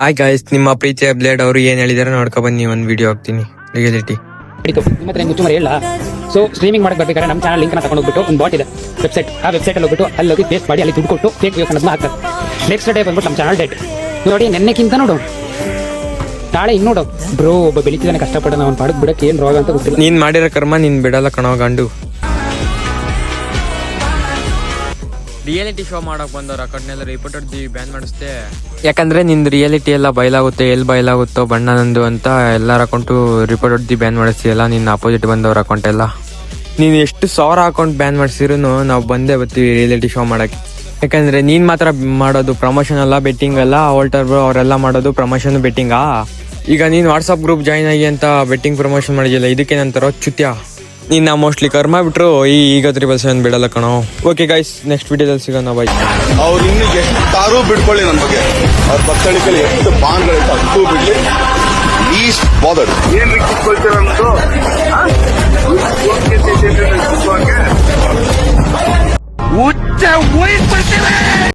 Hi guys, ನಿಮ್ಮ ಪ್ರೀತಿಯ blade ಅವರು ಏನ್ ಹೇಳಿದಾರೆ ನೋಡ್ಕೊ ಬನ್ನಿ. ಒಂದು ವಿಡಿಯೋ ಹಾಕ್ತೀನಿ. ರಿಯಾಲಿಟಿ ನಿಮ್ಮ ಹತ್ರ ಮುಚ್ಚುಮರೆ ಇಲ್ಲ. ಸೊ ಸ್ಟ್ರೀಮಿಂಗ್ ಮಾಡಕ್ಕೆ ಬರ್ಬೇಕಾದ್ರೆ ನಮ್ಮ ಚಾನಲ್ ಲಿಂಕ್ ತಗೊಂಡು ಹೋಗ್ಬಿಟ್ಟು ಒಂದು ಬಾಟ್ ಇದೆ ವೆಬ್ಸೈಟ್, ಆ ವೆಬ್ಸೈಟ್ ಅಲ್ಲಿ ಹೋಗ್ಬಿಟ್ಟು ಅಲ್ಲಿ ಹೋಗಿ ಪೇಸ್ಟ್ ಮಾಡಿ ಅಲ್ಲಿ ದುಡ್ಡು ಕೊಟ್ಟು ಫೇಕ್ ವ್ಯೂಸ್ ಅನ್ನೋದನ್ನ ಹಾಕ್ತಾರೆ. ನೆಕ್ಸ್ಟ್ ಡೇ ಬಂದ್ಬಿಟ್ಟು ನಮ್ಮ ಚಾನಲ್ ಡೆಟ್ ನೋಡಿ. ನೆನ್ನೆಕ್ಕಿಂತ ನೋಡು, ನಾಳೆ ಇನ್ನು ನೋಡು ಬ್ರೋ, ಒಬ್ಬ ಬೆಳಿತಿದ್ದಾನೆ ಕಷ್ಟಪಡೋಣ, ಅವ್ನು ಪಾಡಕ್ ಬಿಡಕ್ಕೆ ಏನ್ ರೋಗ ಅಂತ ಗೊತ್ತಿಲ್ಲ. ನೀನ್ ಮಾಡಿರೋ ಕರ್ಮ ನೀನ್ ಬಿಡಲ್ಲ ಕಣೋ ಗಂಡು. ರಿಯಾಲಿಟಿ ಶೋ ಮಾಡಕ್ ಬಂದವ್ರ ಅಕೌಂಟ್ನೆಲ್ಲ ರಿಪೋರ್ಟರ್ ಬ್ಯಾನ್ ಮಾಡಿಸ್ತೆ. ಯಾಕಂದ್ರೆ ನಿಂದು ರಿಯಾಲಿಟಿ ಎಲ್ಲ ಬಯಲಾಗುತ್ತೆ, ಎಲ್ಲಿ ಬಯಲಾಗುತ್ತೋ ಬಣ್ಣ ನಂದು ಅಂತ ಎಲ್ಲರ ಅಕೌಂಟು ರಿಪೋರ್ಟರ್ ಬ್ಯಾನ್ ಮಾಡಿಸ್ತೀಯಲ್ಲ. ನಿನ್ನ ಅಪೋಸಿಟ್ ಬಂದವ್ರ ಅಕೌಂಟ್ ಎಲ್ಲ ನೀನು ಎಷ್ಟು 1000 ಅಕೌಂಟ್ ಬ್ಯಾನ್ ಮಾಡಿಸಿದ್ರು ನಾವು ಬಂದೇ ಬರ್ತೀವಿ ರಿಯಾಲಿಟಿ ಶೋ ಮಾಡಕ್ಕೆ. ಯಾಕಂದ್ರೆ ನೀನ್ ಮಾತ್ರ ಮಾಡೋದು ಪ್ರಮೋಷನ್ ಅಲ್ಲ, ಬೆಟ್ಟಿಂಗ್ ಅಲ್ಲ. ವೋಲ್ಟರ್ ಅವರೆಲ್ಲ ಮಾಡೋದು ಪ್ರಮೋಷನ್ ಬೆಟ್ಟಿಂಗಾ. ಈಗ ನೀನ್ ವಾಟ್ಸಪ್ ಗ್ರೂಪ್ ಜಾಯ್ನ್ ಆಗಿ ಅಂತ ಬೆಟ್ಟಿಂಗ್ ಪ್ರಮೋಷನ್ ಮಾಡಿದಿಲ್ಲ, ಇದಕ್ಕೇನಂತಾರೋ ಚುತ್ಯ. ನೀನು ಮೋಸ್ಟ್ಲಿ ಕರ್ಮ ಬಿಟ್ರು ಈಗ 3/7 ಬಿಡಲ್ಲ ಕಣೋ. ಓಕೆ ಗೈಸ್, ನೆಕ್ಸ್ಟ್ ವಿಡಿಯೋದಲ್ಲಿ ಸಿಗೋಣ. ಬಾಯ್. ಅವ್ರು ಇನ್ನು ಎಷ್ಟಾರು ಬಿಡ್ಕೊಳ್ಳಿ ನನ್ನ ಬಗ್ಗೆ, ಅವ್ರ ಬತ್ತಳಿಕಲ್ಲಿ ಎಷ್ಟು ಬಾಂಡ್ಗಳಿತ್ತು ಅಷ್ಟು ಬಿಡ್ಲಿ. ಲೀಸ್ಟ್ ಬಾದರ್ ಏನ್ ಕಿತ್ಕೊಳ್ತೀರ ಅನ್ನೋದು